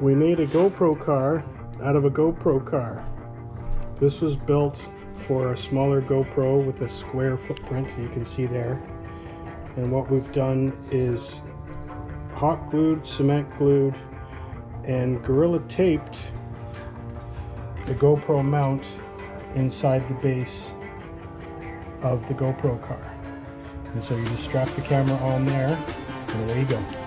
We made a GoPro car out of a GoPro car. This was built for a smaller GoPro with a square footprint, you can see there. And what we've done is hot glued, cement glued, and Gorilla taped the GoPro mount inside the base of the GoPro car. And so you just strap the camera on there and away you go.